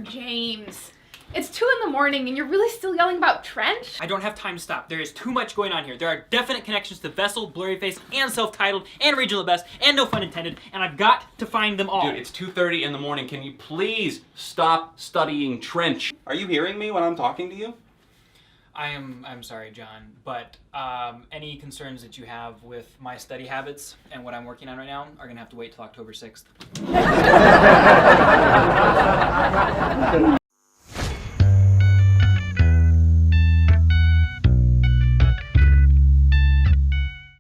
James. It's 2 in the morning and you're really still yelling about Trench? I don't have time to stop. There is too much going on here. There are definite connections to Vessel, Blurryface, and Self-Titled, and Regional Best, and No Fun Intended, and I've got to find them all. Dude, it's 2:30 in the morning. Can you please stop studying Trench? Are you hearing me when I'm talking to you? I'm sorry, John, but any concerns that you have with my study habits and what I'm working on right now are gonna have to wait till October 6th.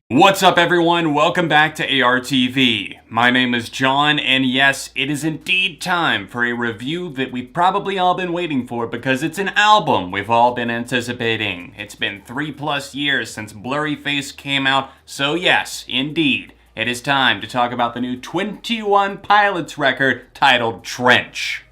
What's up, everyone? Welcome back to ARTV. My name is John, and yes, it is indeed time for a review that we've probably all been waiting for because it's an album we've all been anticipating. It's been 3+ years since Blurryface came out, so yes, indeed, it is time to talk about the new 21 Pilots record titled Trench.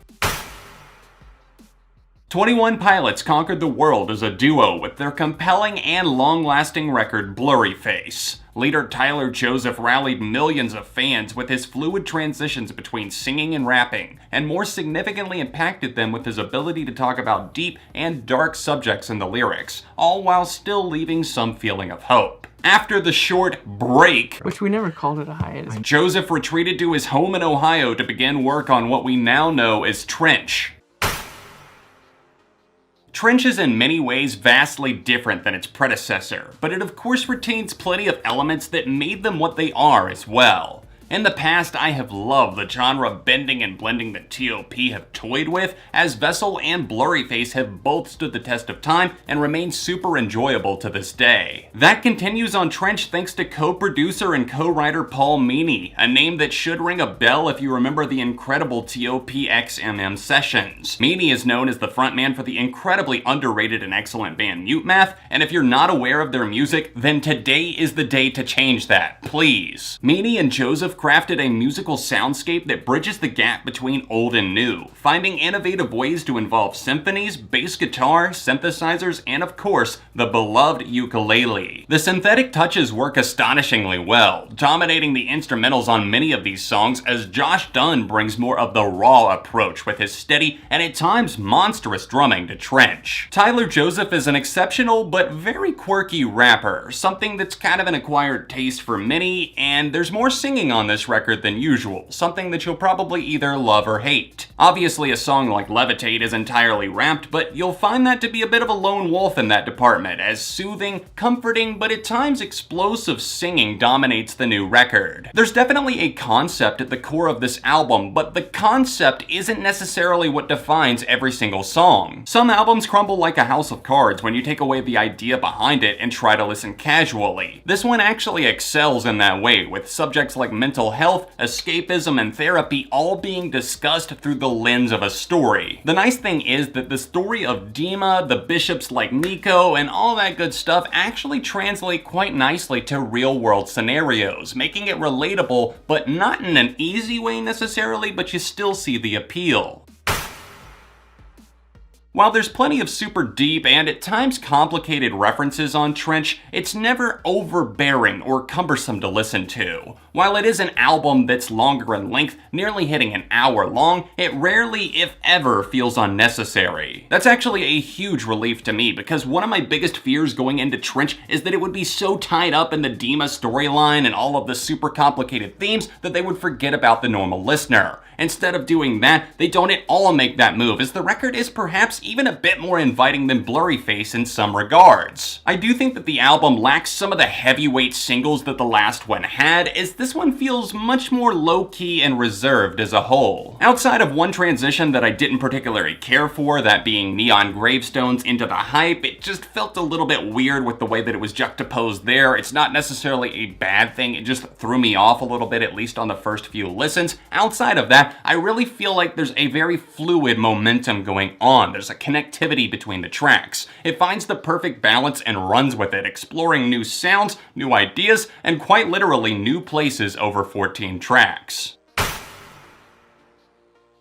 21 Pilots conquered the world as a duo with their compelling and long-lasting record Blurryface. Leader Tyler Joseph rallied millions of fans with his fluid transitions between singing and rapping, and more significantly impacted them with his ability to talk about deep and dark subjects in the lyrics, all while still leaving some feeling of hope. After the short break, which we never called it a hiatus, Joseph retreated to his home in Ohio to begin work on what we now know as Trench. Trench is in many ways vastly different than its predecessor, but it of course retains plenty of elements that made them what they are as well. In the past, I have loved the genre bending and blending that T.O.P. have toyed with, as Vessel and Blurryface have both stood the test of time and remain super enjoyable to this day. That continues on Trench thanks to co-producer and co-writer Paul Meany, a name that should ring a bell if you remember the incredible T.O.P. XMM sessions. Meany is known as the frontman for the incredibly underrated and excellent band MuteMath, and if you're not aware of their music, then today is the day to change that, please. Meany and Joseph crafted a musical soundscape that bridges the gap between old and new, finding innovative ways to involve symphonies, bass guitar, synthesizers, and of course, the beloved ukulele. The synthetic touches work astonishingly well, dominating the instrumentals on many of these songs as Josh Dunn brings more of the raw approach with his steady and at times monstrous drumming to Trench. Tyler Joseph is an exceptional but very quirky rapper, something that's kind of an acquired taste for many, and there's more singing on this record than usual, something that you'll probably either love or hate. Obviously, a song like Levitate is entirely rapped, but you'll find that to be a bit of a lone wolf in that department, as soothing, comforting, but at times explosive singing dominates the new record. There's definitely a concept at the core of this album, but the concept isn't necessarily what defines every single song. Some albums crumble like a house of cards when you take away the idea behind it and try to listen casually. This one actually excels in that way, with subjects like mental health, escapism, and therapy all being discussed through the lens of a story. The nice thing is that the story of DEMA, the bishops like Nico, and all that good stuff actually translate quite nicely to real-world scenarios, making it relatable, but not in an easy way necessarily, but you still see the appeal. While there's plenty of super deep and at times complicated references on Trench, it's never overbearing or cumbersome to listen to. While it is an album that's longer in length, nearly hitting an hour long, it rarely, if ever, feels unnecessary. That's actually a huge relief to me because one of my biggest fears going into Trench is that it would be so tied up in the DEMA storyline and all of the super complicated themes that they would forget about the normal listener. Instead of doing that, they don't at all make that move, as the record is perhaps even a bit more inviting than Blurryface in some regards. I do think that the album lacks some of the heavyweight singles that the last one had, as this one feels much more low-key and reserved as a whole. Outside of one transition that I didn't particularly care for, that being Neon Gravestones into the Hype, it just felt a little bit weird with the way that it was juxtaposed there. It's not necessarily a bad thing, it just threw me off a little bit, at least on the first few listens. Outside of that, I really feel like there's a very fluid momentum going on. There's a connectivity between the tracks. It finds the perfect balance and runs with it, exploring new sounds, new ideas, and quite literally new places over 14 tracks.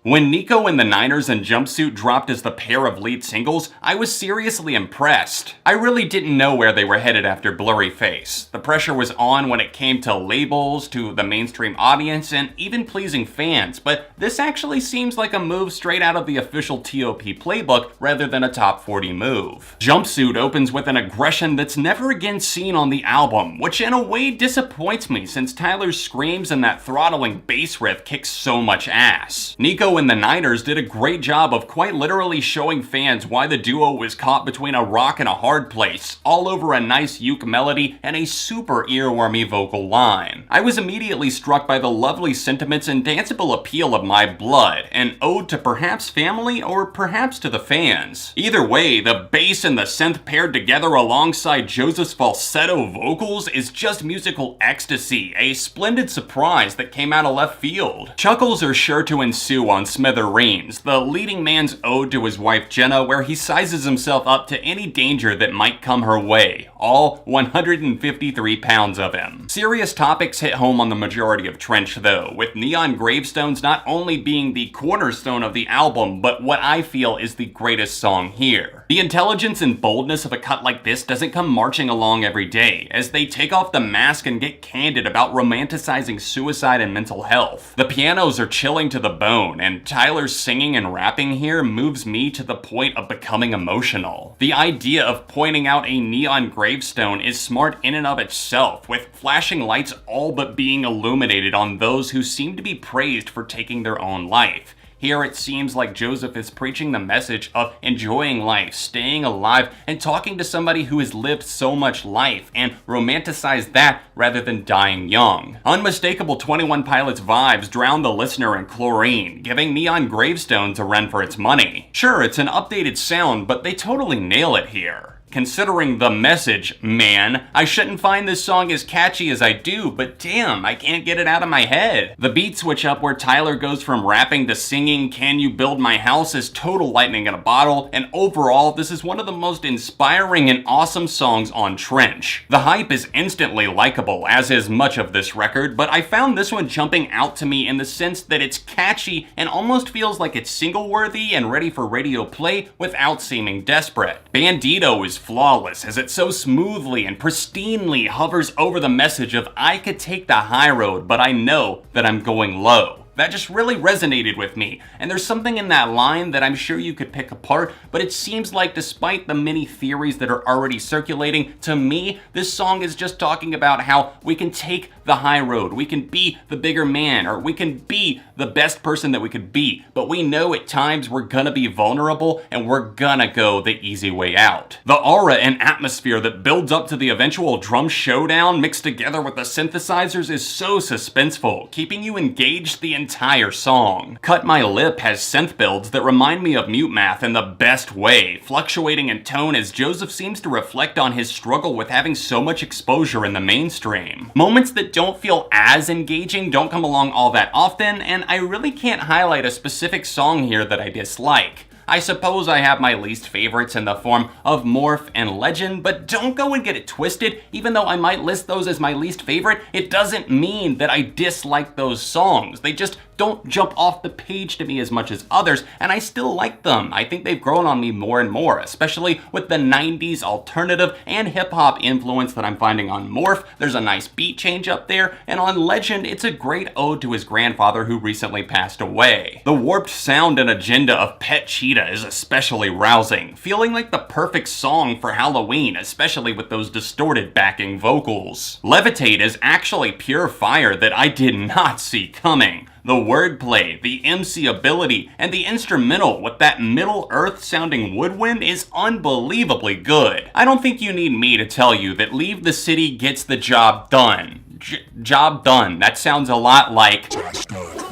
When Nico and the Niners and Jumpsuit dropped as the pair of lead singles, I was seriously impressed. I really didn't know where they were headed after Blurry Face. The pressure was on when it came to labels, to the mainstream audience, and even pleasing fans, but this actually seems like a move straight out of the official TOP playbook rather than a top 40 move. Jumpsuit opens with an aggression that's never again seen on the album, which in a way disappoints me since Tyler's screams and that throttling bass riff kicks so much ass. Nico and the Niners did a great job of quite literally showing fans why the duo was caught between a rock and a hard place, all over a nice uke melody and a super earwormy vocal line. I was immediately struck by the lovely sentiments and danceable appeal of My Blood, an ode to perhaps family or perhaps to the fans. Either way, the bass and the synth paired together alongside Joseph's falsetto vocals is just musical ecstasy, a splendid surprise that came out of left field. Chuckles are sure to ensue on Smithereens, the leading man's ode to his wife Jenna, where he sizes himself up to any danger that might come her way, all 153 pounds of him. Serious topics hit home on the majority of Trench though, with Neon Gravestones not only being the cornerstone of the album, but what I feel is the greatest song here. The intelligence and boldness of a cut like this doesn't come marching along every day, as they take off the mask and get candid about romanticizing suicide and mental health. The pianos are chilling to the bone, and Tyler's singing and rapping here moves me to the point of becoming emotional. The idea of pointing out a neon gravestone is smart in and of itself, with flashing lights all but being illuminated on those who seem to be praised for taking their own life. Here it seems like Joseph is preaching the message of enjoying life, staying alive, and talking to somebody who has lived so much life and romanticized that rather than dying young. Unmistakable 21 Pilots vibes drown the listener in Chlorine, giving Neon Gravestones a run for its money. Sure, it's an updated sound, but they totally nail it here. Considering the message, man, I shouldn't find this song as catchy as I do, but damn, I can't get it out of my head. The beat switch up where Tyler goes from rapping to singing Can You Build My House is total lightning in a bottle, and overall, this is one of the most inspiring and awesome songs on Trench. The hype is instantly likable, as is much of this record, but I found this one jumping out to me in the sense that it's catchy and almost feels like it's single-worthy and ready for radio play without seeming desperate. Bandito is flawless as it so smoothly and pristinely hovers over the message of I could take the high road, but I know that I'm going low. That just really resonated with me, and there's something in that line that I'm sure you could pick apart, but it seems like despite the many theories that are already circulating, to me, this song is just talking about how we can take the high road, we can be the bigger man, or we can be the best person that we could be, but we know at times we're gonna be vulnerable and we're gonna go the easy way out. The aura and atmosphere that builds up to the eventual drum showdown mixed together with the synthesizers is so suspenseful, keeping you engaged the entire song. Cut My Lip has synth builds that remind me of MuteMath in the best way, fluctuating in tone as Joseph seems to reflect on his struggle with having so much exposure in the mainstream. Moments that don't feel as engaging don't come along all that often, and I really can't highlight a specific song here that I dislike. I suppose I have my least favorites in the form of Morph and Legend, but don't go and get it twisted. Even though I might list those as my least favorite, it doesn't mean that I dislike those songs. They just don't jump off the page to me as much as others, and I still like them. I think they've grown on me more and more, especially with the 90s alternative and hip-hop influence that I'm finding on Morph. There's a nice beat change up there, and on Legend, it's a great ode to his grandfather who recently passed away. The warped sound and agenda of Pet Cheetah is especially rousing, feeling like the perfect song for Halloween, especially with those distorted backing vocals. Levitate is actually pure fire that I did not see coming. The wordplay, the MC ability, and the instrumental with that Middle-earth sounding woodwind is unbelievably good. I don't think you need me to tell you that Leave the City gets the job done. Job done. That sounds a lot like...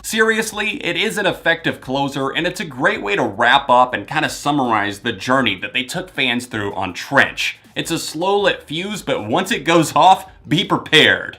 Seriously, it is an effective closer, and it's a great way to wrap up and kind of summarize the journey that they took fans through on Trench. It's a slow-lit fuse, but once it goes off, be prepared.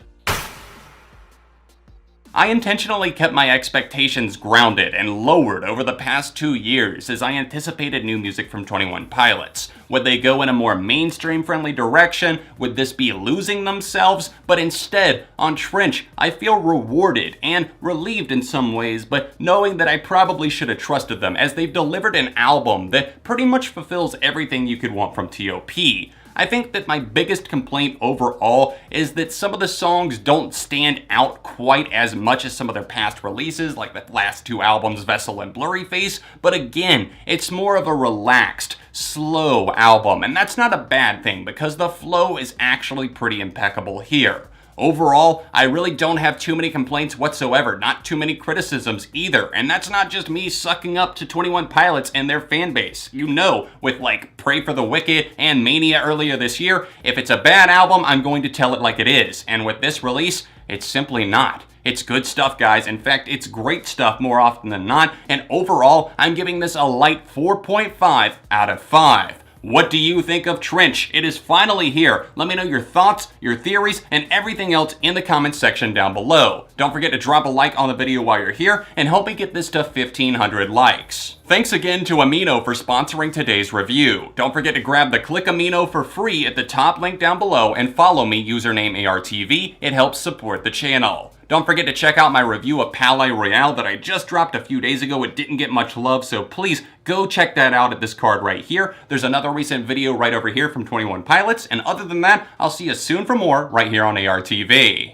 I intentionally kept my expectations grounded and lowered over the past 2 years as I anticipated new music from 21 Pilots. Would they go in a more mainstream-friendly direction? Would this be losing themselves? But instead, on Trench, I feel rewarded and relieved in some ways, but knowing that I probably should have trusted them as they've delivered an album that pretty much fulfills everything you could want from T.O.P. I think that my biggest complaint overall is that some of the songs don't stand out quite as much as some of their past releases, like the last 2 albums, Vessel and Blurry Face, but again, it's more of a relaxed, slow album, and that's not a bad thing because the flow is actually pretty impeccable here. Overall, I really don't have too many complaints whatsoever, not too many criticisms either, and that's not just me sucking up to 21 Pilots and their fan base. You know, with like Pray for the Wicked and Mania earlier this year, if it's a bad album, I'm going to tell it like it is, and with this release, it's simply not. It's good stuff, guys. In fact, it's great stuff more often than not, and overall, I'm giving this a light 4.5 out of 5. What do you think of Trench? It is finally here. Let me know your thoughts, your theories, and everything else in the comments section down below. Don't forget to drop a like on the video while you're here, and help me get this to 1,500 likes. Thanks again to Amino for sponsoring today's review. Don't forget to grab the Click Amino for free at the top link down below, and follow me, username ARTV. It helps support the channel. Don't forget to check out my review of Palais Royale that I just dropped a few days ago. It didn't get much love, so please go check that out at this card right here. There's another recent video right over here from 21 Pilots, and other than that, I'll see you soon for more right here on ARTV.